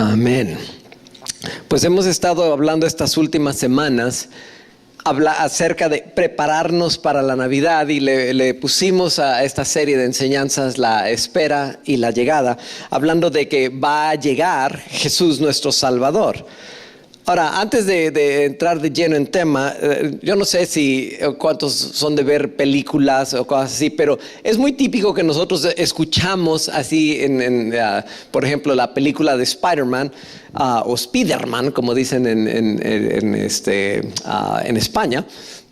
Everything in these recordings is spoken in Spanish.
Amén. Pues hemos estado hablando estas últimas semanas acerca de prepararnos para la Navidad y le pusimos a esta serie de enseñanzas la espera y la llegada, hablando de que va a llegar Jesús nuestro Salvador. Ahora, antes de entrar de lleno en tema, yo no sé cuántos son de ver películas o cosas así, pero es muy típico que nosotros escuchamos así, por ejemplo, la película de Spider-Man o Spider-Man, como dicen en España.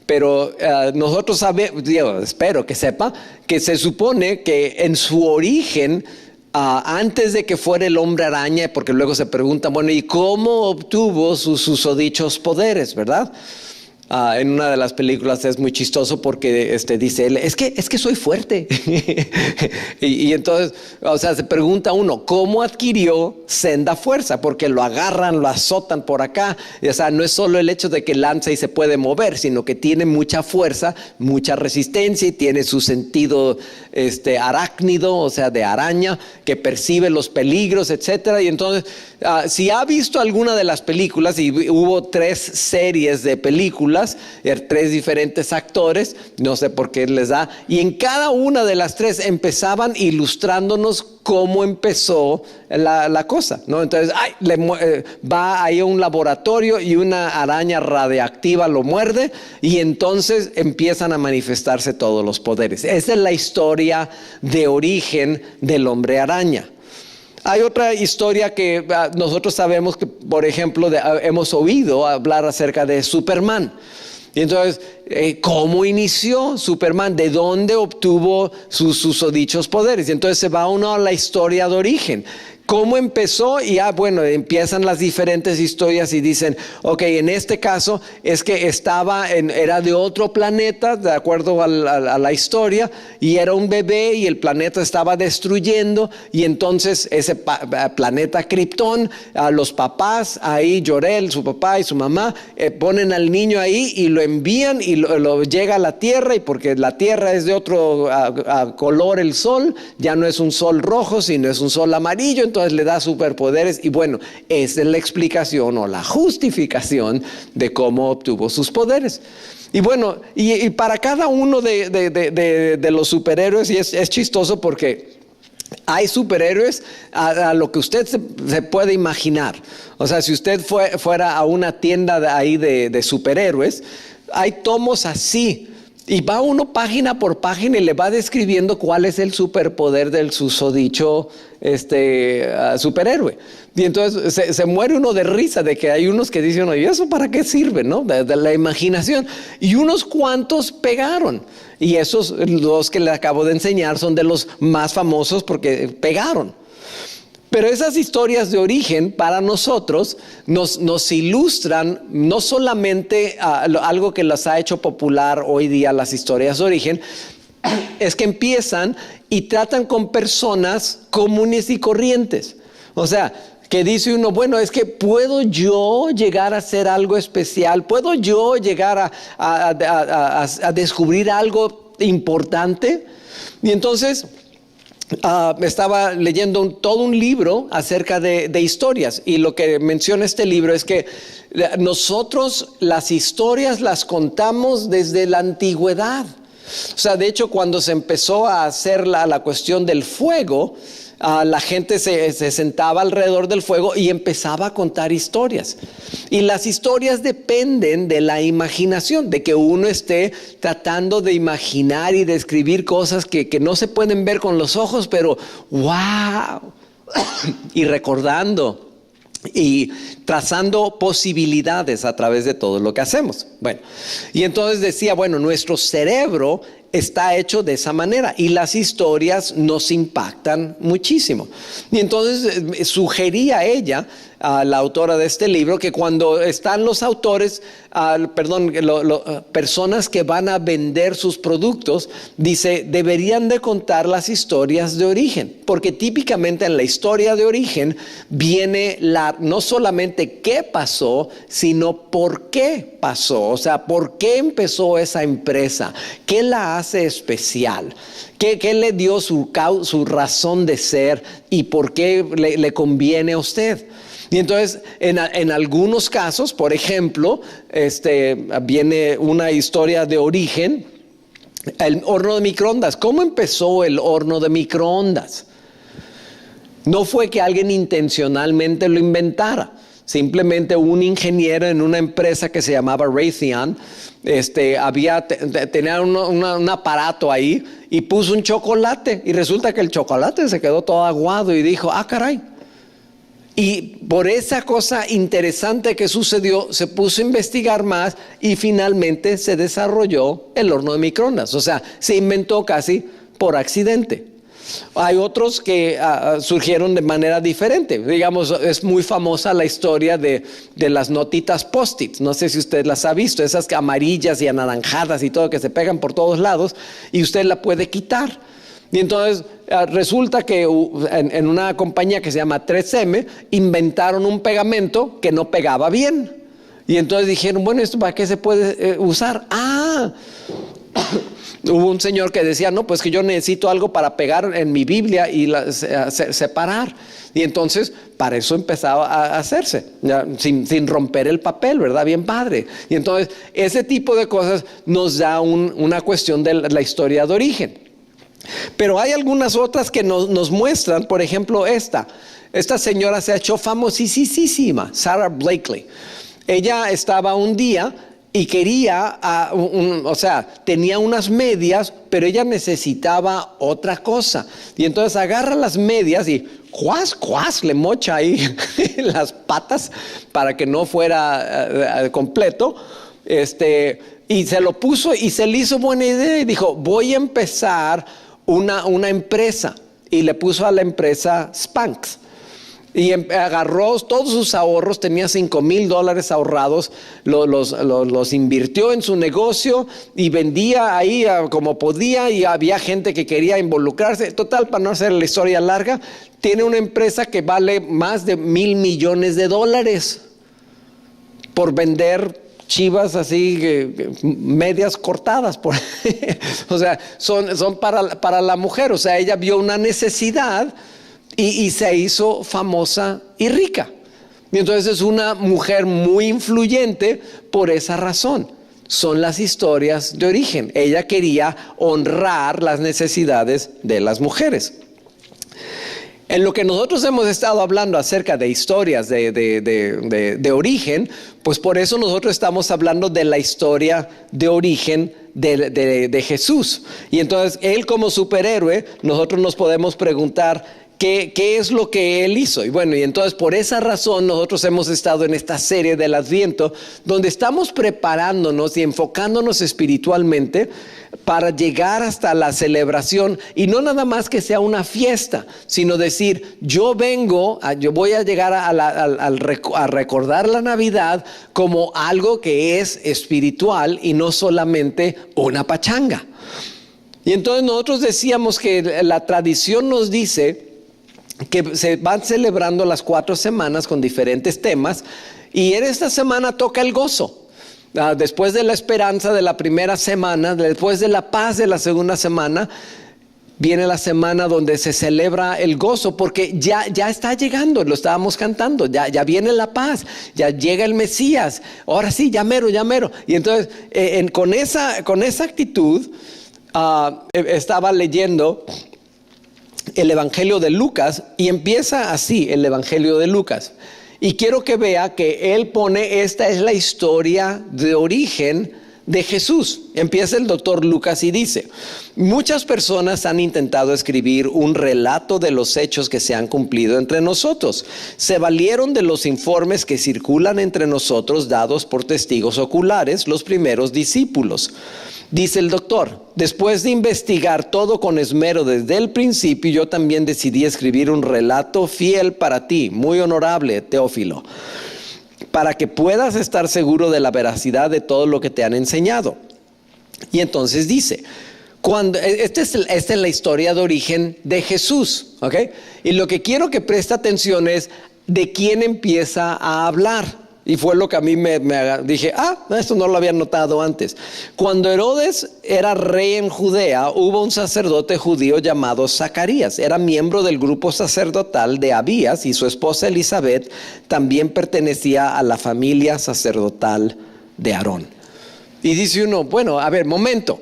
Pero nosotros sabemos, espero que sepa, que se supone que en su origen, antes de que fuera el hombre araña, porque luego se preguntan, bueno, ¿y cómo obtuvo sus susodichos poderes, verdad? En una de las películas es muy chistoso porque dice él, es que soy fuerte. y entonces, se pregunta uno, ¿cómo adquirió senda fuerza? Porque lo agarran, lo azotan por acá. No es solo el hecho de que lanza y se puede mover, sino que tiene mucha fuerza, mucha resistencia y tiene su sentido arácnido, o sea, de araña, que percibe los peligros, etcétera. Y entonces, si ha visto alguna de las películas, y hubo 3 series de películas, 3 diferentes actores, no sé por qué les da, y en cada una de las 3 empezaban ilustrándonos cómo empezó la cosa, ¿no? Entonces, va ahí a un laboratorio y una araña radiactiva lo muerde y entonces empiezan a manifestarse todos los poderes. Esa es la historia de origen del hombre araña. Hay otra historia que nosotros sabemos que, por ejemplo, hemos oído hablar acerca de Superman. Y entonces, ¿cómo inició Superman? ¿De dónde obtuvo sus susodichos poderes? Y entonces se va uno a la historia de origen. ¿Cómo empezó? Y empiezan las diferentes historias y dicen, ok, en este caso es que era de otro planeta, de acuerdo a la historia, y era un bebé y el planeta estaba destruyendo, y entonces ese planeta Krypton, los papás, ahí Jor-El, su papá y su mamá, ponen al niño ahí y lo envían y lo llega a la Tierra, y porque la Tierra es de otro color el sol, ya no es un sol rojo, sino es un sol amarillo, entonces le da superpoderes. Y bueno, esa es la explicación o la justificación de cómo obtuvo sus poderes. Y bueno, y para cada uno de los superhéroes, y es chistoso porque hay superhéroes a lo que usted se puede imaginar. O sea, si usted fuera a una tienda de superhéroes, hay tomos así. Y va uno página por página y le va describiendo cuál es el superpoder del susodicho superhéroe. Y entonces se muere uno de risa de que hay unos que dicen, ¿y eso para qué sirve? ¿No? De la imaginación. Y unos cuantos pegaron. Y esos, los que le acabo de enseñar, son de los más famosos porque pegaron. Pero esas historias de origen para nosotros nos ilustran no solamente algo que las ha hecho popular hoy día, las historias de origen, es que empiezan y tratan con personas comunes y corrientes. O sea, que dice uno, bueno, es que ¿puedo yo llegar a hacer algo especial? ¿Puedo yo llegar a descubrir algo importante? Y entonces estaba leyendo todo un libro acerca de historias, y lo que menciona este libro es que nosotros las historias las contamos desde la antigüedad. O sea, de hecho, cuando se empezó a hacer la cuestión del fuego, la gente se sentaba alrededor del fuego y empezaba a contar historias. Y las historias dependen de la imaginación, de que uno esté tratando de imaginar y describir cosas que no se pueden ver con los ojos, pero ¡wow! Y recordando y trazando posibilidades a través de todo lo que hacemos. Bueno, y entonces decía, nuestro cerebro está hecho de esa manera y las historias nos impactan muchísimo. Y entonces sugería ella, la autora de este libro, que cuando están los autores, personas que van a vender sus productos, dice, deberían de contar las historias de origen, porque típicamente en la historia de origen viene no solamente qué pasó, sino por qué pasó. O sea, por qué empezó esa empresa, qué la hace especial? ¿Qué le dio su razón de ser y por qué le conviene a usted? Y entonces, en algunos casos, por ejemplo, viene una historia de origen, el horno de microondas. ¿Cómo empezó el horno de microondas? No fue que alguien intencionalmente lo inventara. Simplemente un ingeniero en una empresa que se llamaba Raytheon tenía un aparato ahí y puso un chocolate. Y resulta que el chocolate se quedó todo aguado y dijo, caray. Y por esa cosa interesante que sucedió, se puso a investigar más y finalmente se desarrolló el horno de microondas. O sea, se inventó casi por accidente. Hay otros que surgieron de manera diferente. Digamos, es muy famosa la historia de las notitas Post-it. No sé si usted las ha visto, esas amarillas y anaranjadas y todo que se pegan por todos lados y usted la puede quitar. Y entonces resulta que en una compañía que se llama 3M inventaron un pegamento que no pegaba bien. Y entonces dijeron, bueno, ¿esto para qué se puede usar? Hubo un señor que decía, no, pues que yo necesito algo para pegar en mi Biblia y separar. Y entonces para eso empezaba a hacerse, ya, sin romper el papel, ¿verdad? Bien padre. Y entonces ese tipo de cosas nos da una cuestión de la historia de origen. Pero hay algunas otras que nos muestran, por ejemplo, esta señora se ha hecho famosísima, Sara Blakely. Ella estaba un día y quería, tenía unas medias, pero ella necesitaba otra cosa. Y entonces agarra las medias y cuas, le mocha ahí las patas para que no fuera completo. Y se lo puso y se le hizo buena idea y dijo, voy a empezar una empresa. Y le puso a la empresa Spanx. Y agarró todos sus ahorros, tenía $5,000 ahorrados, los invirtió en su negocio y vendía ahí como podía y había gente que quería involucrarse. Total, para no hacer la historia larga, tiene una empresa que vale más de $1,000 millones por vender chivas así, medias cortadas. O sea, son para la mujer. O sea, ella vio una necesidad y se hizo famosa y rica. Y entonces es una mujer muy influyente por esa razón. Son las historias de origen. Ella quería honrar las necesidades de las mujeres. En lo que nosotros hemos estado hablando acerca de historias de origen, pues por eso nosotros estamos hablando de la historia de origen de Jesús. Y entonces él como superhéroe, nosotros nos podemos preguntar, ¿qué es lo que él hizo? Y bueno, y entonces por esa razón nosotros hemos estado en esta serie del Adviento, donde estamos preparándonos y enfocándonos espiritualmente para llegar hasta la celebración, y no nada más que sea una fiesta, sino decir, yo voy a llegar a recordar la Navidad como algo que es espiritual y no solamente una pachanga. Y entonces nosotros decíamos que la tradición nos dice que se van celebrando las 4 semanas con diferentes temas, y en esta semana toca el gozo. Después de la esperanza de la primera semana, después de la paz de la segunda semana, viene la semana donde se celebra el gozo, porque ya está llegando, lo estábamos cantando, ya viene la paz, ya llega el Mesías, ahora sí, ya mero. Y entonces con esa actitud estaba leyendo el Evangelio de Lucas, y empieza así el Evangelio de Lucas. Y quiero que vea que él pone, esta es la historia de origen de Jesús. Empieza el doctor Lucas y dice, muchas personas han intentado escribir un relato de los hechos que se han cumplido entre nosotros. Se valieron de los informes que circulan entre nosotros dados por testigos oculares, los primeros discípulos. Dice el doctor, después de investigar todo con esmero desde el principio, yo también decidí escribir un relato fiel para ti, muy honorable Teófilo, para que puedas estar seguro de la veracidad de todo lo que te han enseñado. Y entonces dice, esta es la historia de origen de Jesús, ¿ok? Y lo que quiero que preste atención es de quién empieza a hablar. Y fue lo que a mí dije, esto no lo había notado antes. Cuando Herodes era rey en Judea, hubo un sacerdote judío llamado Zacarías. Era miembro del grupo sacerdotal de Abías, y su esposa Elizabeth también pertenecía a la familia sacerdotal de Aarón. Y dice uno, bueno, a ver, momento.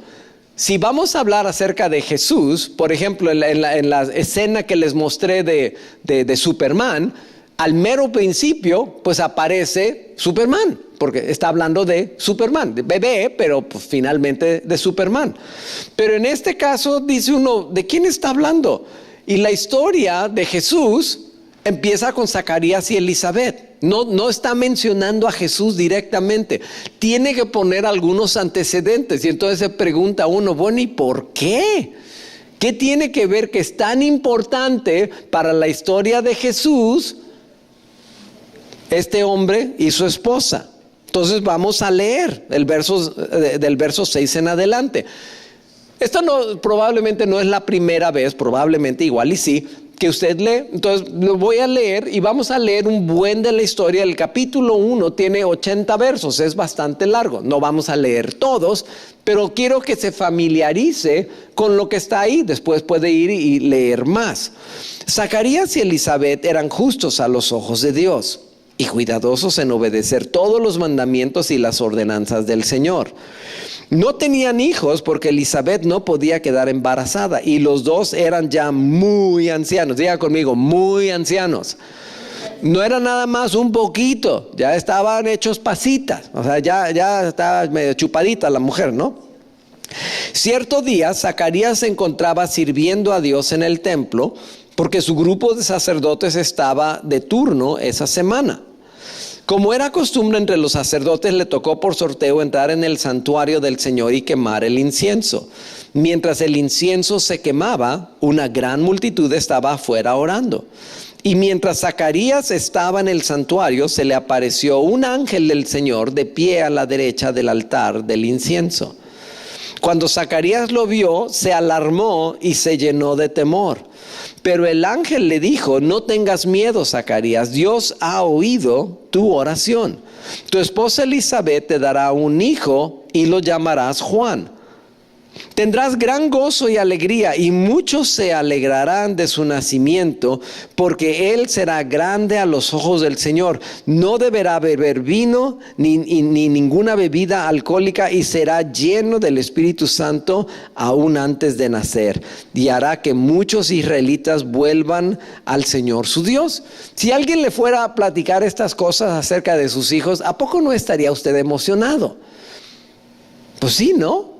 Si vamos a hablar acerca de Jesús, por ejemplo, en la escena que les mostré de Superman, al mero principio, pues aparece Superman, porque está hablando de Superman, de bebé, pero pues, finalmente de Superman. Pero en este caso dice uno, ¿de quién está hablando? Y la historia de Jesús empieza con Zacarías y Elizabeth. No está mencionando a Jesús directamente. Tiene que poner algunos antecedentes. Y entonces se pregunta uno, bueno, ¿y por qué? ¿Qué tiene que ver que es tan importante para la historia de Jesús este hombre y su esposa? Entonces vamos a leer del verso 6 en adelante. Esto probablemente no es la primera vez, probablemente igual y sí, que usted lee. Entonces lo voy a leer y vamos a leer un buen de la historia. El capítulo 1 tiene 80 versos, es bastante largo. No vamos a leer todos, pero quiero que se familiarice con lo que está ahí. Después puede ir y leer más. Zacarías y Elizabeth eran justos a los ojos de Dios y cuidadosos en obedecer todos los mandamientos y las ordenanzas del Señor. No tenían hijos porque Elizabeth no podía quedar embarazada y los dos eran ya muy ancianos. Diga conmigo, muy ancianos. No era nada más un poquito, ya estaban hechos pasitas. O sea, ya estaba medio chupadita la mujer, ¿no? Cierto día, Zacarías se encontraba sirviendo a Dios en el templo porque su grupo de sacerdotes estaba de turno esa semana. Como era costumbre entre los sacerdotes, le tocó por sorteo entrar en el santuario del Señor y quemar el incienso. Mientras el incienso se quemaba, una gran multitud estaba afuera orando. Y mientras Zacarías estaba en el santuario, se le apareció un ángel del Señor de pie a la derecha del altar del incienso. Cuando Zacarías lo vio, se alarmó y se llenó de temor. Pero el ángel le dijo, no tengas miedo, Zacarías, Dios ha oído tu oración. Tu esposa Elizabeth te dará un hijo y lo llamarás Juan. Tendrás gran gozo y alegría, y muchos se alegrarán de su nacimiento, porque él será grande a los ojos del Señor. No deberá beber vino ni ninguna bebida alcohólica, y será lleno del Espíritu Santo aún antes de nacer. Y hará que muchos israelitas vuelvan al Señor su Dios. Si alguien le fuera a platicar estas cosas acerca de sus hijos, ¿a poco no estaría usted emocionado? Pues sí, ¿no?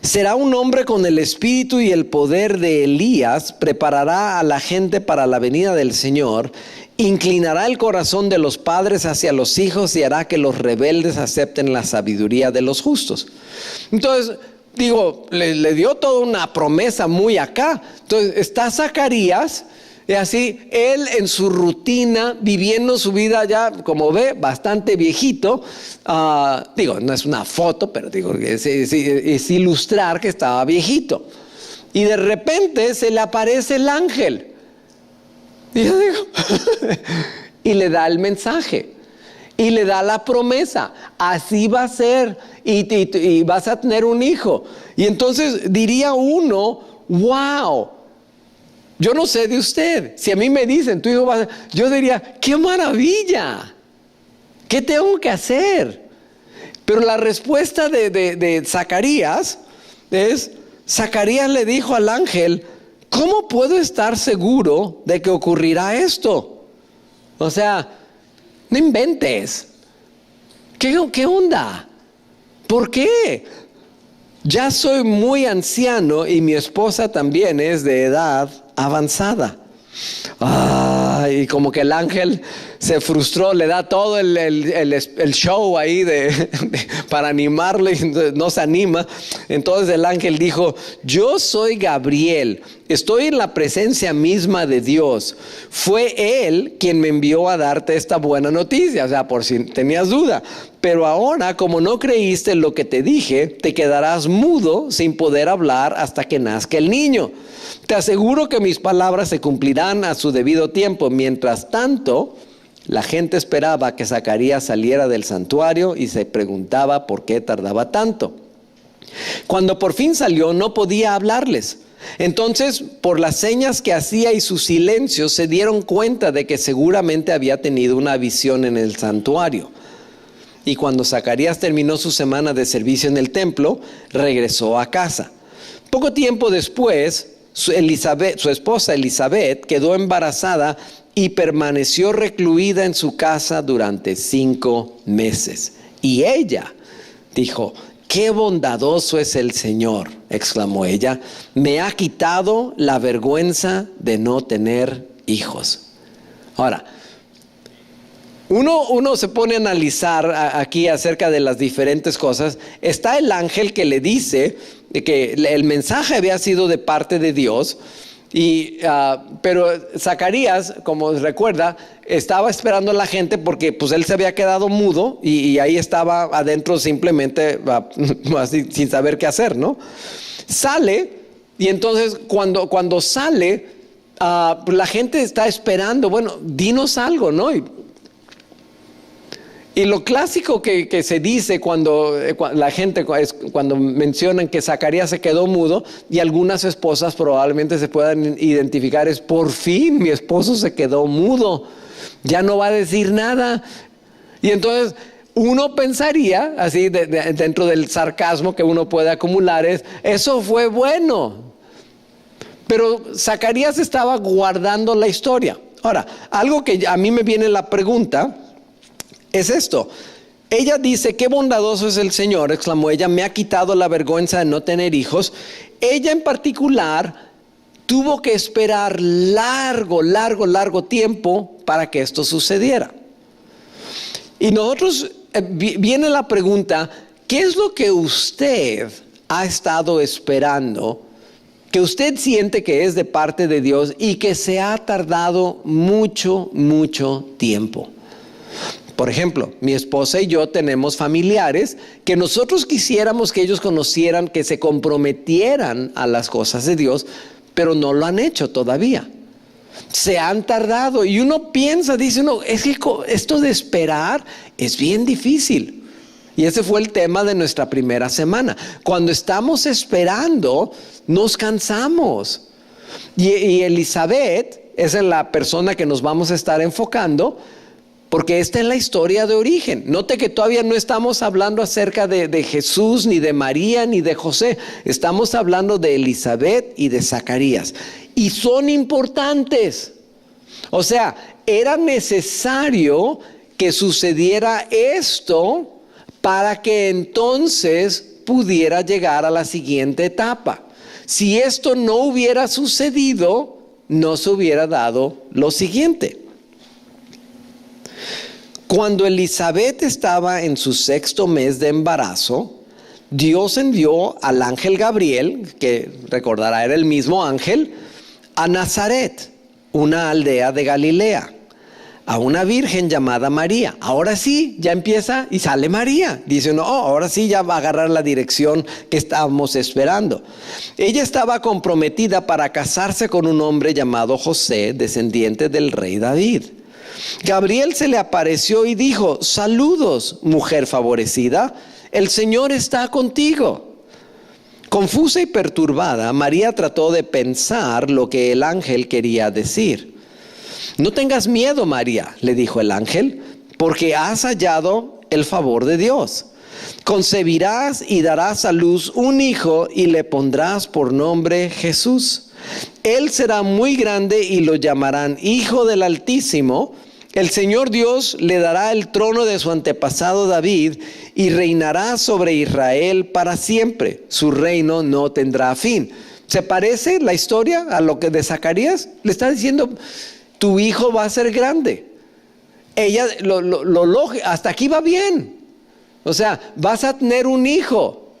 Será un hombre con el espíritu y el poder de Elías, preparará a la gente para la venida del Señor, inclinará el corazón de los padres hacia los hijos y hará que los rebeldes acepten la sabiduría de los justos. Entonces, le dio toda una promesa muy acá. Entonces, está Zacarías, y así, él en su rutina, viviendo su vida ya, como ve, bastante viejito. No es una foto, pero es ilustrar que estaba viejito. Y de repente se le aparece el ángel. Y yo digo, y le da el mensaje. Y le da la promesa. Así va a ser. Y vas a tener un hijo. Y entonces diría uno, wow. Yo no sé de usted. Si a mí me dicen, tu hijo va a ser, yo diría, ¡qué maravilla! ¿Qué tengo que hacer? Pero la respuesta de Zacarías es, Zacarías le dijo al ángel, ¿cómo puedo estar seguro de que ocurrirá esto? O sea, no inventes. ¿Qué onda? ¿Por qué? Ya soy muy anciano y mi esposa también es de edad avanzada. Y como que el ángel se frustró, le da todo el show ahí para animarlo y no se anima. Entonces el ángel dijo, yo soy Gabriel, estoy en la presencia misma de Dios. Fue él quien me envió a darte esta buena noticia, o sea, por si tenías duda. Pero ahora, como no creíste en lo que te dije, te quedarás mudo sin poder hablar hasta que nazca el niño. Te aseguro que mis palabras se cumplirán a su debido tiempo. Mientras tanto, La gente esperaba que Zacarías saliera del santuario y se preguntaba por qué tardaba tanto. Cuando por fin salió, no podía hablarles. Entonces, por las señas que hacía y su silencio, se dieron cuenta de que seguramente había tenido una visión en el santuario. Y cuando Zacarías terminó su semana de servicio en el templo, regresó a casa. Poco tiempo después, su esposa Elizabeth quedó embarazada y permaneció recluida en su casa durante 5 meses. Y ella dijo: «¡Qué bondadoso es el Señor!», exclamó ella. «Me ha quitado la vergüenza de no tener hijos». Ahora, uno se pone a analizar aquí acerca de las diferentes cosas. Está el ángel que le dice que el mensaje había sido de parte de Dios. Pero Zacarías, como recuerda, estaba esperando a la gente porque pues él se había quedado mudo y ahí estaba adentro simplemente así, sin saber qué hacer, ¿no? Sale y entonces cuando sale, la gente está esperando, bueno, dinos algo, ¿no? Y lo clásico que se dice cuando la gente, cuando mencionan que Zacarías se quedó mudo, y algunas esposas probablemente se puedan identificar, es: por fin mi esposo se quedó mudo, ya no va a decir nada. Y entonces uno pensaría, así dentro del sarcasmo que uno puede acumular, eso fue bueno. Pero Zacarías estaba guardando la historia. Ahora, algo que a mí me viene la pregunta es esto. Ella dice: «Qué bondadoso es el Señor», exclamó ella, «me ha quitado la vergüenza de no tener hijos». Ella en particular tuvo que esperar largo tiempo para que esto sucediera. Y nosotros, viene la pregunta: ¿qué es lo que usted ha estado esperando, que usted siente que es de parte de Dios y que se ha tardado mucho tiempo? Por ejemplo, mi esposa y yo tenemos familiares que nosotros quisiéramos que ellos conocieran, que se comprometieran a las cosas de Dios, pero no lo han hecho todavía. Se han tardado y uno piensa, dice uno, es que esto de esperar es bien difícil. Y ese fue el tema de nuestra primera semana. Cuando estamos esperando, nos cansamos. Y Elizabeth es la persona que nos vamos a estar enfocando, porque esta es la historia de origen. Note que todavía no estamos hablando acerca de Jesús, ni de María, ni de José. Estamos hablando de Elizabeth y de Zacarías. Y son importantes. O sea, era necesario que sucediera esto para que entonces pudiera llegar a la siguiente etapa. Si esto no hubiera sucedido, no se hubiera dado lo siguiente. Cuando Elizabeth estaba en su 6º mes de embarazo, Dios envió al ángel Gabriel, que recordará era el mismo ángel, a Nazaret, una aldea de Galilea, a una virgen llamada María. Ahora sí, ya empieza y sale María. Dice uno: oh, ahora sí ya va a agarrar la dirección que estábamos esperando. Ella estaba comprometida para casarse con un hombre llamado José, descendiente del rey David. Gabriel se le apareció y dijo: «Saludos, mujer favorecida, el Señor está contigo». Confusa y perturbada, María trató de pensar lo que el ángel quería decir. «No tengas miedo, María», le dijo el ángel, «porque has hallado el favor de Dios. Concebirás y darás a luz un hijo y le pondrás por nombre Jesús. Él será muy grande y lo llamarán Hijo del Altísimo. El Señor Dios le dará el trono de su antepasado David y reinará sobre Israel para siempre. Su reino no tendrá fin». ¿Se parece la historia a lo que de Zacarías? Le está diciendo: tu hijo va a ser grande. Ella, hasta aquí va bien. O sea, vas a tener un hijo.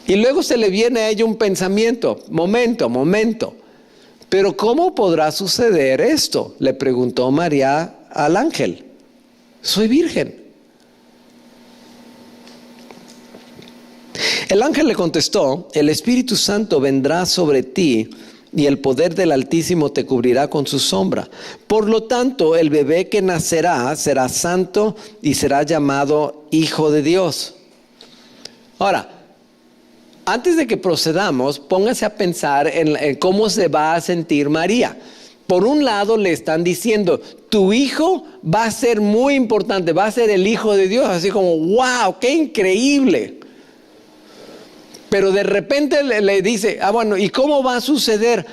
Y luego se le viene a ella un pensamiento: momento. ¿Pero cómo podrá suceder esto?, le preguntó María al ángel. «Soy virgen». El ángel le contestó: «El Espíritu Santo vendrá sobre ti y el poder del Altísimo te cubrirá con su sombra. Por lo tanto, el bebé que nacerá será santo y será llamado Hijo de Dios. Ahora, antes de que procedamos, póngase a pensar en cómo se va a sentir María. Por un lado le están diciendo, tu hijo va a ser muy importante, va a ser el Hijo de Dios, así como, wow, qué increíble. Pero de repente le dice, bueno, ¿y cómo va a suceder?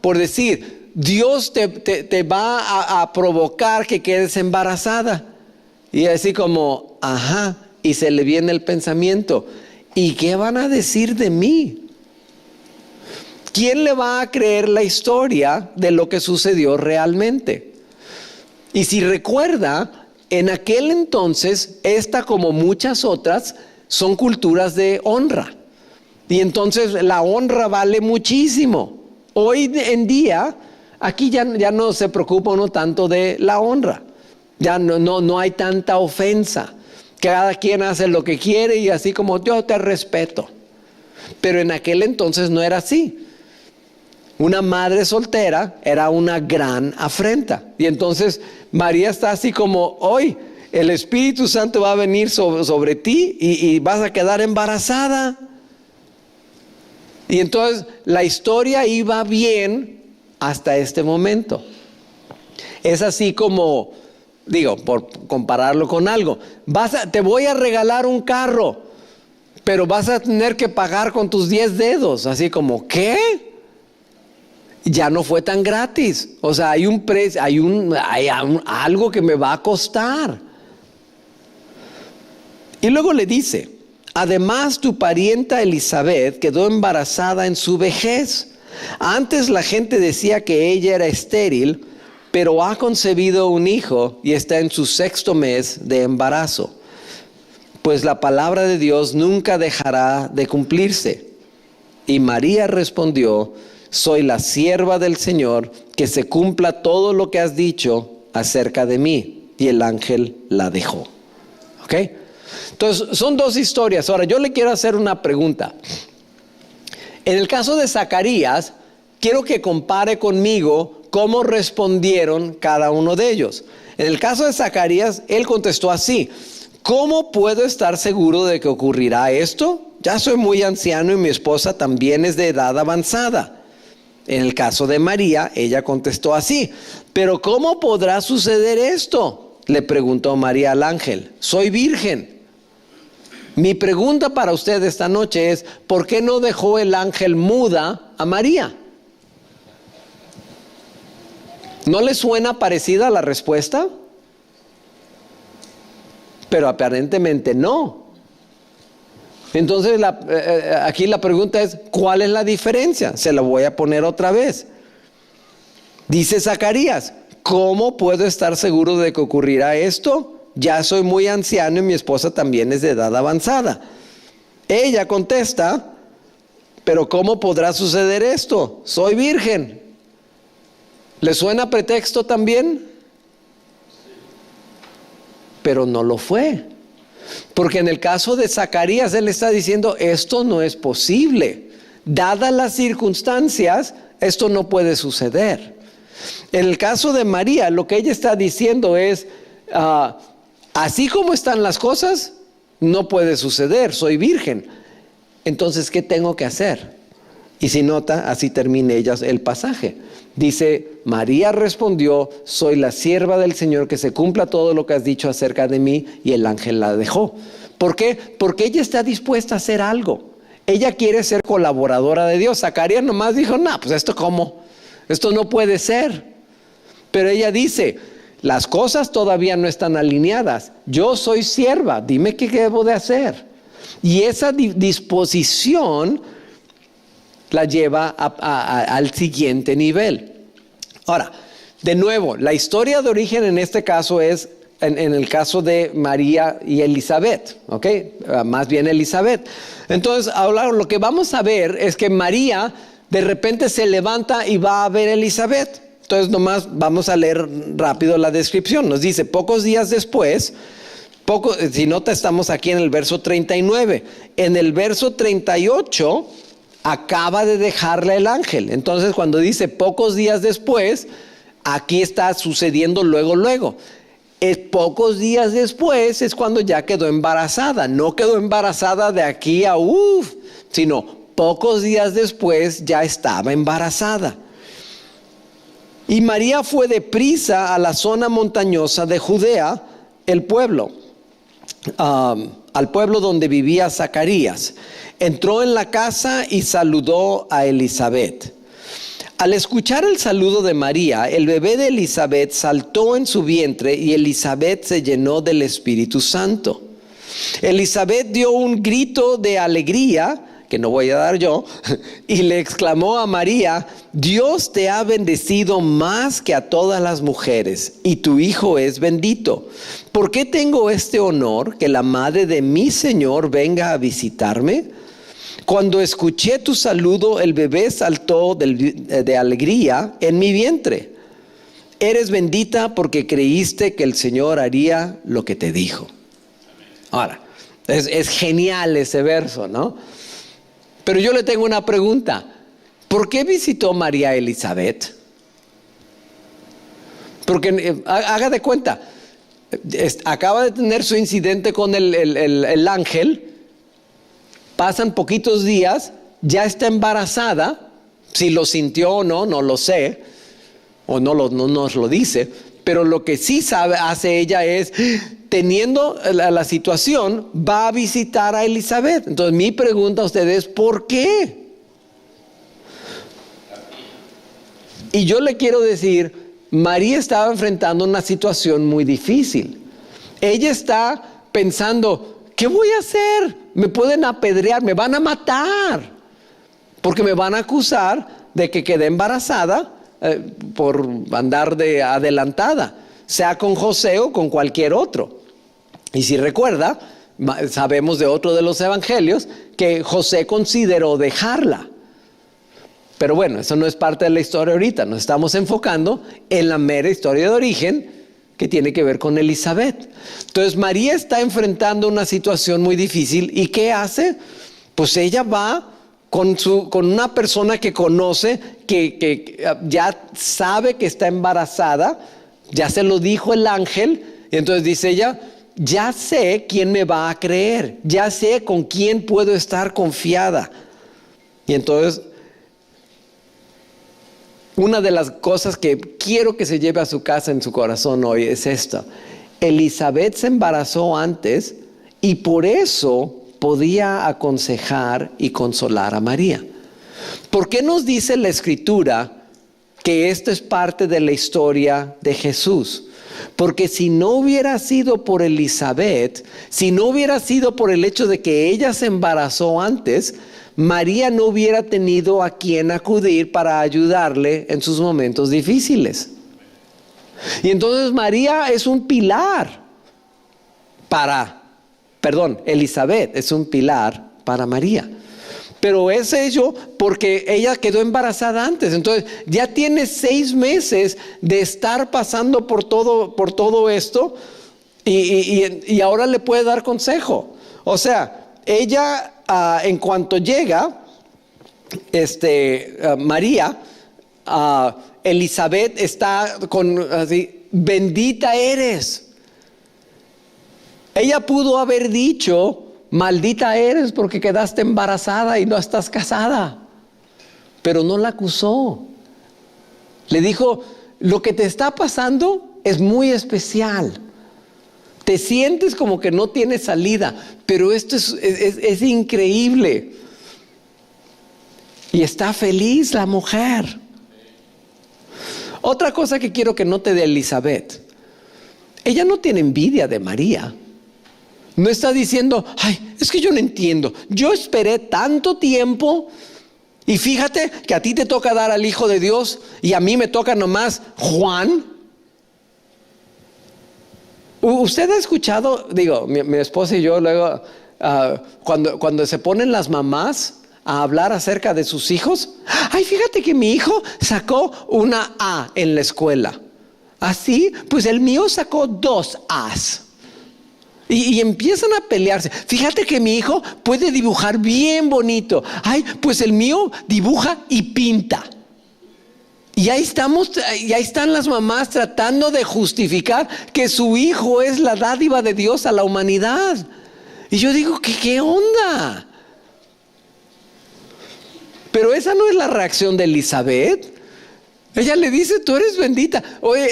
Por decir, Dios te va a provocar que quedes embarazada. Y así como, y se le viene el pensamiento, ¿y qué van a decir de mí? ¿Quién le va a creer la historia de lo que sucedió realmente? Y si recuerda, en aquel entonces, esta como muchas otras, son culturas de honra. Y entonces la honra vale muchísimo. Hoy en día, aquí ya no se preocupa uno tanto de la honra. Ya no hay tanta ofensa. Cada quien hace lo que quiere y así como yo te respeto. Pero en aquel entonces no era así. Una madre soltera era una gran afrenta. Y entonces María está así como, hoy el Espíritu Santo va a venir sobre ti y vas a quedar embarazada. Y entonces la historia iba bien hasta este momento. Es así como, por compararlo con algo, te voy a regalar un carro, pero vas a tener que pagar con tus 10 dedos. Así como, ¿qué? Ya no fue tan gratis. O sea, hay un precio, hay algo que me va a costar. Y luego le dice, además tu parienta Elizabeth quedó embarazada en su vejez. Antes la gente decía que ella era estéril, pero ha concebido un hijo y está en su 6º mes de embarazo. Pues la palabra de Dios nunca dejará de cumplirse. Y María respondió, soy la sierva del Señor, que se cumpla todo lo que has dicho acerca de mí. Y el ángel la dejó. ¿Ok? Entonces, son 2 historias. Ahora, yo le quiero hacer una pregunta. En el caso de Zacarías, quiero que compare conmigo cómo respondieron cada uno de ellos. En el caso de Zacarías, él contestó así: ¿cómo puedo estar seguro de que ocurrirá esto? Ya soy muy anciano y mi esposa también es de edad avanzada. En el caso de María, ella contestó así: ¿pero cómo podrá suceder esto?, le preguntó María al ángel. Soy virgen. Mi pregunta para usted esta noche es: ¿por qué no dejó el ángel muda a María? ¿No le suena parecida la respuesta? Pero aparentemente no. Entonces aquí la pregunta es: ¿cuál es la diferencia? Se la voy a poner otra vez. Dice Zacarías: ¿cómo puedo estar seguro de que ocurrirá esto? Ya soy muy anciano y mi esposa también es de edad avanzada. Ella contesta: ¿pero cómo podrá suceder esto? Soy virgen. ¿Le suena pretexto también? Pero no lo fue. Porque en el caso de Zacarías, él está diciendo: esto no es posible. Dadas las circunstancias, esto no puede suceder. En el caso de María, lo que ella está diciendo es: así como están las cosas, no puede suceder, soy virgen. Entonces, ¿qué tengo que hacer? Y si nota, así termina ella el pasaje. Dice: María respondió: soy la sierva del Señor, que se cumpla todo lo que has dicho acerca de mí. Y el ángel la dejó. ¿Por qué? Porque ella está dispuesta a hacer algo. Ella quiere ser colaboradora de Dios. Zacarías nomás dijo: no, pues esto ¿cómo? Esto no puede ser. Pero ella dice: las cosas todavía no están alineadas. Yo soy sierva, dime qué debo de hacer. Y esa disposición la lleva al siguiente nivel. Ahora, de nuevo, la historia de origen en este caso es en el caso de María y Elizabeth, ¿ok? Más bien Elizabeth. Entonces, ahora lo que vamos a ver es que María de repente se levanta y va a ver a Elizabeth. Entonces, nomás vamos a leer rápido la descripción. Nos dice: pocos días después, si nota, estamos aquí en el verso 39. En el verso 38 acaba de dejarle el ángel. Entonces cuando dice pocos días después, aquí está sucediendo luego. Pocos días después es cuando ya quedó embarazada. No quedó embarazada de aquí a sino pocos días después ya estaba embarazada. Y María fue deprisa a la zona montañosa de Judea, el pueblo, al pueblo donde vivía Zacarías. Entró en la casa y saludó a Elizabeth. Al escuchar el saludo de María, el bebé de Elizabeth saltó en su vientre y Elizabeth se llenó del Espíritu Santo. Elizabeth dio un grito de alegría, que no voy a dar yo, y le exclamó a María: Dios te ha bendecido más que a todas las mujeres, y tu hijo es bendito. ¿Por qué tengo este honor, que la madre de mi Señor venga a visitarme? Cuando escuché tu saludo, el bebé saltó de alegría en mi vientre. Eres bendita porque creíste que el Señor haría lo que te dijo. Ahora, es genial ese verso, ¿no? Pero yo le tengo una pregunta. ¿Por qué visitó María a Elizabeth? Porque haga de cuenta, acaba de tener su incidente con el ángel. Pasan poquitos días, ya está embarazada. Si lo sintió o no, no lo sé, o no nos lo dice. Pero lo que sí hace ella es, teniendo la situación, va a visitar a Elizabeth. Entonces mi pregunta a ustedes es, ¿por qué? Y yo le quiero decir, María estaba enfrentando una situación muy difícil. Ella está pensando, ¿qué voy a hacer? Me pueden apedrear, me van a matar, porque me van a acusar de que quedé embarazada por andar de adelantada, sea con José o con cualquier otro. Y si recuerda, sabemos de otro de los evangelios que José consideró dejarla. Pero bueno, eso no es parte de la historia ahorita. Nos estamos enfocando en la mera historia de origen que tiene que ver con Elizabeth. Entonces María está enfrentando una situación muy difícil. ¿Y qué hace? Pues ella va con una persona que conoce, que ya sabe que está embarazada, ya se lo dijo el ángel, y entonces dice ella, ya sé quién me va a creer, ya sé con quién puedo estar confiada. Y entonces, una de las cosas que quiero que se lleve a su casa, en su corazón hoy, es esta. Elizabeth se embarazó antes y por eso podía aconsejar y consolar a María. ¿Por qué nos dice la Escritura que esto es parte de la historia de Jesús? Porque si no hubiera sido por Elizabeth, si no hubiera sido por el hecho de que ella se embarazó antes, María no hubiera tenido a quien acudir para ayudarle en sus momentos difíciles. Y entonces María es un pilar Elizabeth es un pilar para María. Pero es ello porque ella quedó embarazada antes. Entonces ya tiene 6 meses de estar pasando por todo esto y ahora le puede dar consejo. O sea, ella en cuanto llega, María, Elizabeth está así, bendita eres. Ella pudo haber dicho, maldita eres porque quedaste embarazada y no estás casada. Pero no la acusó. Le dijo, lo que te está pasando es muy especial. Te sientes como que no tienes salida, pero esto es increíble. Y está feliz la mujer. Otra cosa que quiero que note de Elizabeth. Ella no tiene envidia de María. No está diciendo, ay, es que yo no entiendo. Yo esperé tanto tiempo y fíjate que a ti te toca dar al Hijo de Dios y a mí me toca nomás Juan. ¿Usted ha escuchado, mi esposa y yo luego, cuando se ponen las mamás a hablar acerca de sus hijos? Ay, fíjate que mi hijo sacó una A en la escuela. ¿Así? Pues el mío sacó 2 A's. Y empiezan a pelearse. Fíjate que mi hijo puede dibujar bien bonito. Ay, pues el mío dibuja y pinta. Y ahí están las mamás tratando de justificar que su hijo es la dádiva de Dios a la humanidad. Y yo digo, ¿qué onda? Pero esa no es la reacción de Elizabeth. Ella le dice, tú eres bendita. Oye,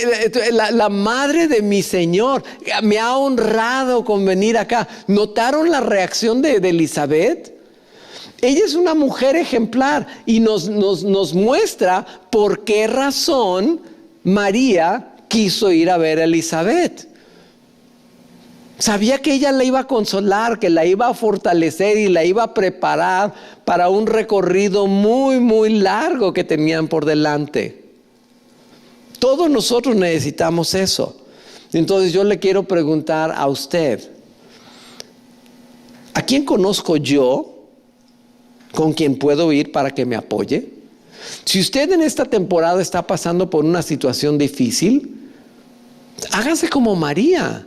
la madre de mi Señor me ha honrado con venir acá. ¿Notaron la reacción de Elizabeth? Ella es una mujer ejemplar y nos muestra por qué razón María quiso ir a ver a Elizabeth. Sabía que ella la iba a consolar, que la iba a fortalecer y la iba a preparar para un recorrido muy, muy largo que tenían por delante. Todos nosotros necesitamos eso. Entonces yo le quiero preguntar a usted, ¿a quién conozco yo con quien puedo ir para que me apoye? Si usted en esta temporada está pasando por una situación difícil, hágase como María.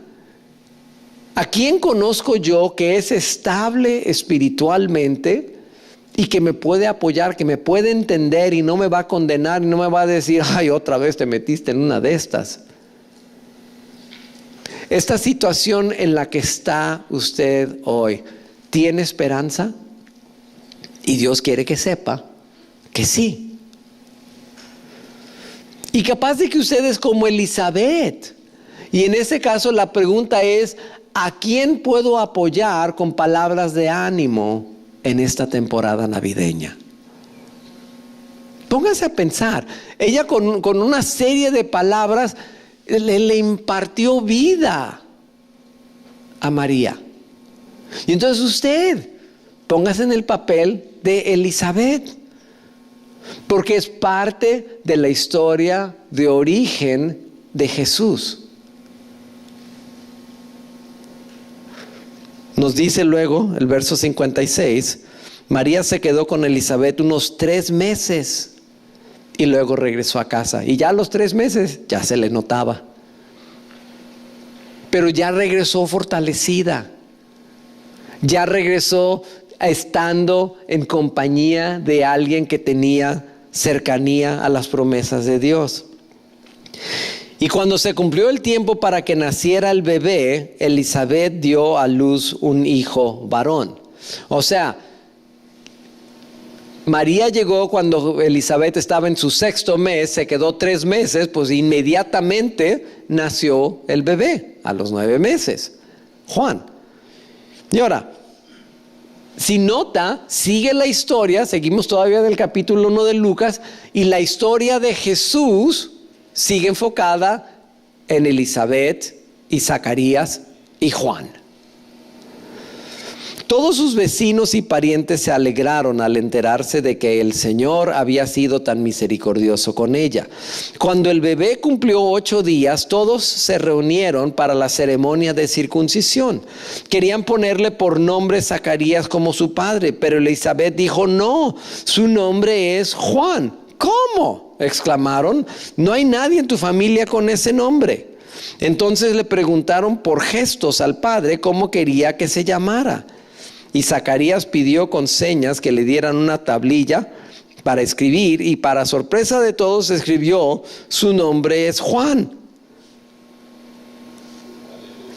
¿A quién conozco yo que es estable espiritualmente y que me puede apoyar, que me puede entender y no me va a condenar y no me va a decir, ay, otra vez te metiste en una de estas? Esta situación en la que está usted hoy, ¿tiene esperanza? Y Dios quiere que sepa que sí. Y capaz de que usted es como Elizabeth. Y en ese caso la pregunta es, ¿a quién puedo apoyar con palabras de ánimo en esta temporada navideña? Póngase a pensar. Ella con una serie de palabras le impartió vida a María. Y entonces usted, póngase en el papel de Elizabeth, porque es parte de la historia de origen de Jesús. Nos dice luego el verso 56, María se quedó con Elizabeth unos 3 meses y luego regresó a casa. Y ya a los 3 meses ya se le notaba. Pero ya regresó fortalecida. Ya regresó estando en compañía de alguien que tenía cercanía a las promesas de Dios. Y cuando se cumplió el tiempo para que naciera el bebé, Elizabeth dio a luz un hijo varón. O sea, María llegó cuando Elizabeth estaba en su 6º mes, se quedó 3 meses, pues inmediatamente nació el bebé a los 9 meses, Juan. Y ahora, si nota, sigue la historia, seguimos todavía del capítulo 1 de Lucas, y la historia de Jesús sigue enfocada en Elizabeth y Zacarías y Juan. Todos sus vecinos y parientes se alegraron al enterarse de que el Señor había sido tan misericordioso con ella. Cuando el bebé cumplió 8 días, todos se reunieron para la ceremonia de circuncisión. Querían ponerle por nombre Zacarías como su padre, pero Elizabeth dijo, no, su nombre es Juan. ¿Cómo?, exclamaron, no hay nadie en tu familia con ese nombre. Entonces le preguntaron por gestos al padre cómo quería que se llamara. Y Zacarías pidió con señas que le dieran una tablilla para escribir, y para sorpresa de todos escribió, su nombre es Juan.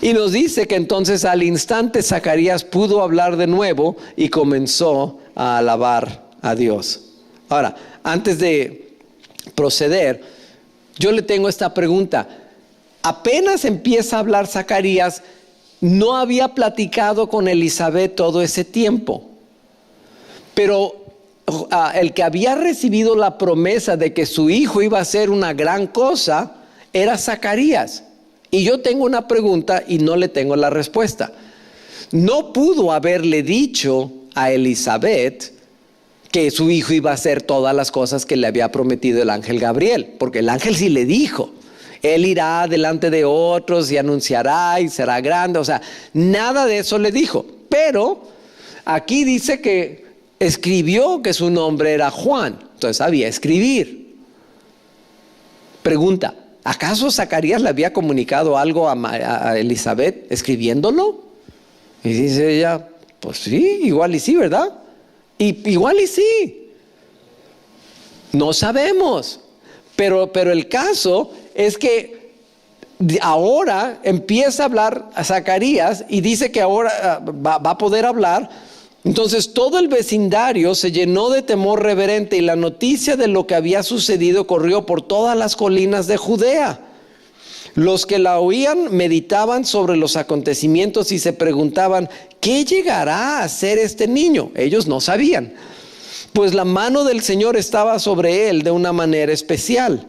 Y nos dice que entonces al instante Zacarías pudo hablar de nuevo y comenzó a alabar a Dios. Ahora, antes de proceder, yo le tengo esta pregunta. Apenas empieza a hablar Zacarías, no había platicado con Elizabeth todo ese tiempo, pero el que había recibido la promesa de que su hijo iba a ser una gran cosa era Zacarías. Y yo tengo una pregunta y no le tengo la respuesta. No pudo haberle dicho a Elizabeth que su hijo iba a hacer todas las cosas que le había prometido el ángel Gabriel, porque el ángel sí le dijo, él irá delante de otros y anunciará y será grande. O sea, nada de eso le dijo. Pero aquí dice que escribió que su nombre era Juan. Entonces sabía escribir. Pregunta, ¿Acaso Zacarías le había comunicado algo a Elizabeth escribiéndolo? Y dice ella, pues sí, igual y sí, ¿verdad? Igual y sí. No sabemos. Pero el caso es que ahora empieza a hablar a Zacarías y dice que ahora va a poder hablar. Entonces todo el vecindario se llenó de temor reverente y la noticia de lo que había sucedido corrió por todas las colinas de Judea. Los que la oían meditaban sobre los acontecimientos y se preguntaban, ¿qué llegará a ser este niño? Ellos no sabían, pues la mano del Señor estaba sobre él de una manera especial.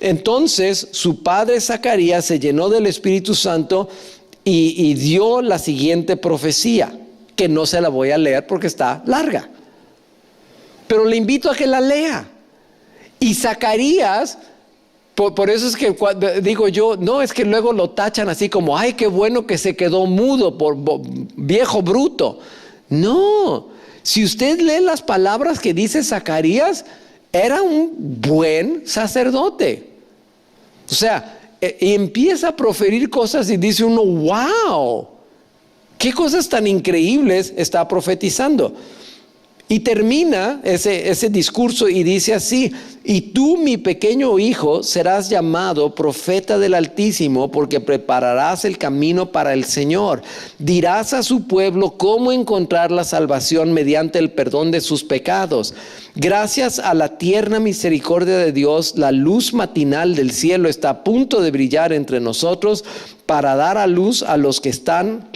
Entonces su padre Zacarías se llenó del Espíritu Santo y dio la siguiente profecía, que no se la voy a leer porque está larga, pero le invito a que la lea. Y Zacarías, por eso es que digo yo, no, es que luego lo tachan así como, ay, qué bueno que se quedó mudo por viejo bruto. No, si usted lee las palabras que dice Zacarías, era un buen sacerdote. O sea, y empieza a proferir cosas y dice uno, wow, qué cosas tan increíbles está profetizando. Y termina ese discurso y dice así, y tú, mi pequeño hijo, serás llamado profeta del Altísimo, porque prepararás el camino para el Señor. Dirás a su pueblo cómo encontrar la salvación mediante el perdón de sus pecados. Gracias a la tierna misericordia de Dios, la luz matinal del cielo está a punto de brillar entre nosotros para dar luz a los que están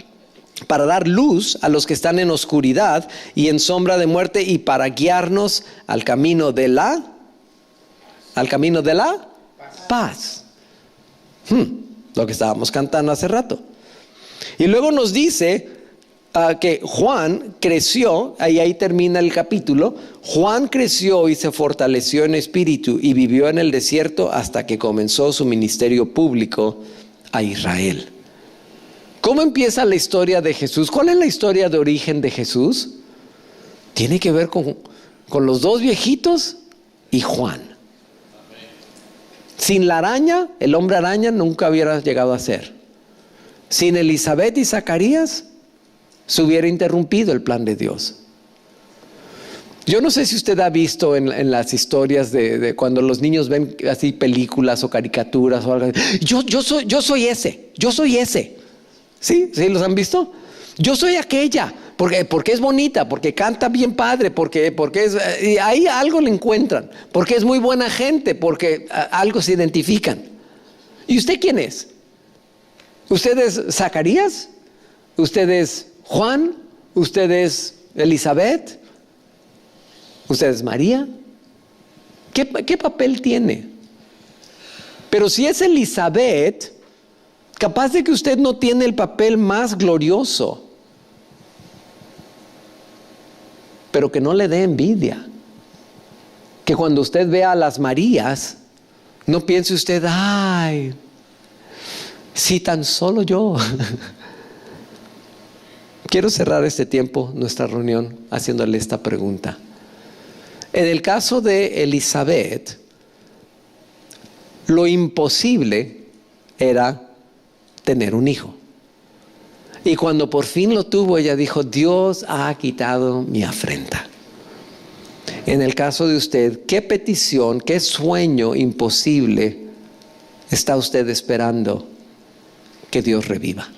en oscuridad y en sombra de muerte, y para guiarnos al camino de la paz. Lo que estábamos cantando hace rato. Y luego nos dice que Juan creció, ahí termina el capítulo. Juan creció y se fortaleció en espíritu y vivió en el desierto hasta que comenzó su ministerio público a Israel. ¿Cómo empieza la historia de Jesús? ¿Cuál es la historia de origen de Jesús? Tiene que ver con los dos viejitos y Juan. Sin la araña, el hombre araña nunca hubiera llegado a ser. Sin Elizabeth y Zacarías, se hubiera interrumpido el plan de Dios. Yo no sé si usted ha visto en las historias de cuando los niños ven así películas o caricaturas o algo. Yo soy ese. ¿Sí? ¿Sí los han visto? Yo soy aquella, porque es bonita, porque canta bien padre, porque es, y ahí algo le encuentran, porque es muy buena gente, porque algo se identifican. ¿Y usted quién es? ¿Usted es Zacarías? ¿Usted es Juan? ¿Usted es Elizabeth? ¿Usted es María? ¿Qué papel tiene? Pero si es Elizabeth, capaz de que usted no tiene el papel más glorioso, pero que no le dé envidia. Que cuando usted vea a las Marías, no piense usted, ay, si tan solo yo. Quiero cerrar este tiempo, nuestra reunión, haciéndole esta pregunta. En el caso de Elizabeth, lo imposible era tener un hijo. Y cuando por fin lo tuvo, ella dijo, Dios ha quitado mi afrenta. En el caso de usted, ¿qué petición, qué sueño imposible está usted esperando que Dios reviva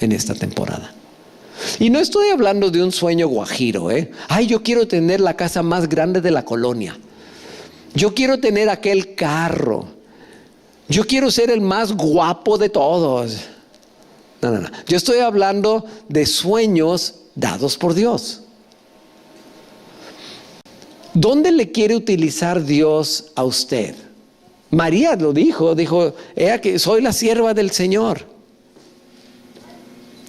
en esta temporada? Y no estoy hablando de un sueño guajiro, Ay, yo quiero tener la casa más grande de la colonia. Yo quiero tener aquel carro. Yo quiero ser el más guapo de todos. No. Yo estoy hablando de sueños dados por Dios. ¿Dónde le quiere utilizar Dios a usted? María lo dijo, ella que soy la sierva del Señor.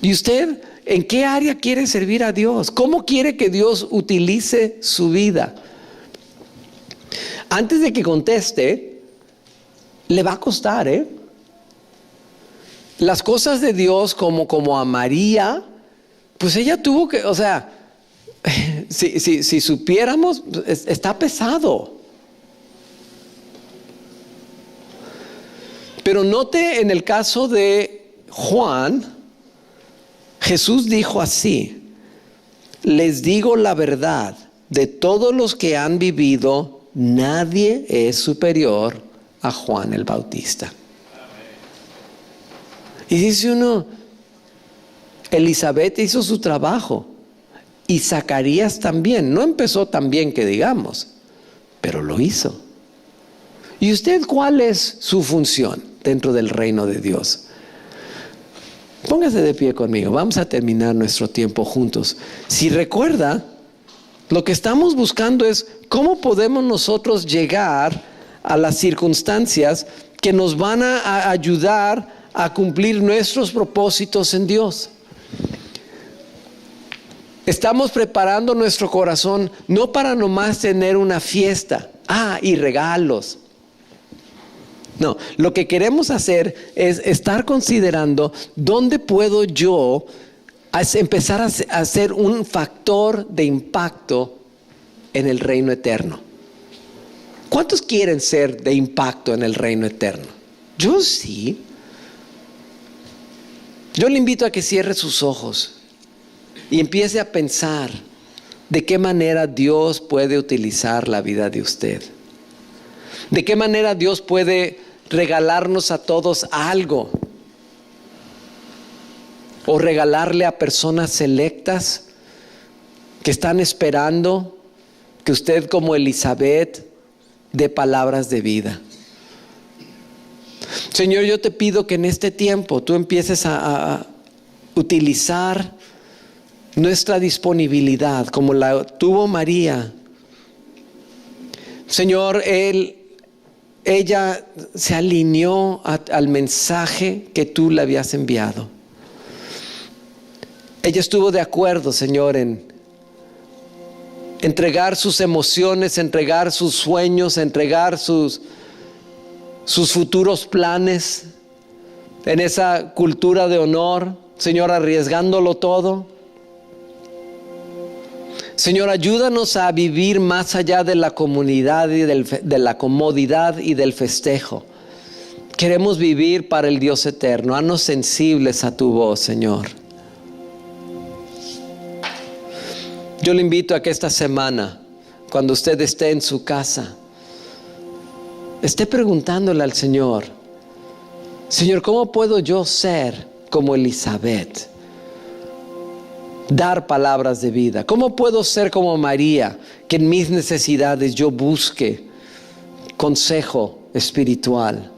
¿Y usted en qué área quiere servir a Dios? ¿Cómo quiere que Dios utilice su vida? Antes de que conteste, le va a costar, Las cosas de Dios como a María, pues ella tuvo que, o sea, si supiéramos, está pesado. Pero note en el caso de Juan, Jesús dijo así: les digo la verdad, de todos los que han vivido, nadie es superior a Juan el Bautista. Y dice uno, Elizabeth hizo su trabajo y Zacarías también. No empezó tan bien que digamos, pero lo hizo. ¿Y usted cuál es su función dentro del reino de Dios? Póngase de pie conmigo, vamos a terminar nuestro tiempo juntos. Si recuerda, lo que estamos buscando es cómo podemos nosotros llegar a las circunstancias que nos van a ayudar a cumplir nuestros propósitos en Dios. Estamos preparando nuestro corazón no para nomás tener una fiesta, y regalos. No, lo que queremos hacer es estar considerando dónde puedo yo empezar a ser un factor de impacto en el reino eterno. ¿Cuántos quieren ser de impacto en el reino eterno? Yo sí. Yo le invito a que cierre sus ojos y empiece a pensar de qué manera Dios puede utilizar la vida de usted. De qué manera Dios puede regalarnos a todos algo. O regalarle a personas selectas que están esperando que usted, como Elizabeth, dé palabras de vida. Señor, yo te pido que en este tiempo tú empieces a utilizar nuestra disponibilidad como la tuvo María. Señor, ella se alineó al mensaje que tú le habías enviado. Ella estuvo de acuerdo, Señor, en entregar sus emociones, entregar sus sueños, entregar sus futuros planes en esa cultura de honor, Señor, arriesgándolo todo. Señor, ayúdanos a vivir más allá de la comunidad y de la comodidad y del festejo. Queremos vivir para el Dios eterno. Haznos sensibles a tu voz, Señor. Yo le invito a que esta semana, cuando usted esté en su casa, esté preguntándole al Señor: Señor, ¿cómo puedo yo ser como Elizabeth? Dar palabras de vida. ¿Cómo puedo ser como María, que en mis necesidades yo busque consejo espiritual?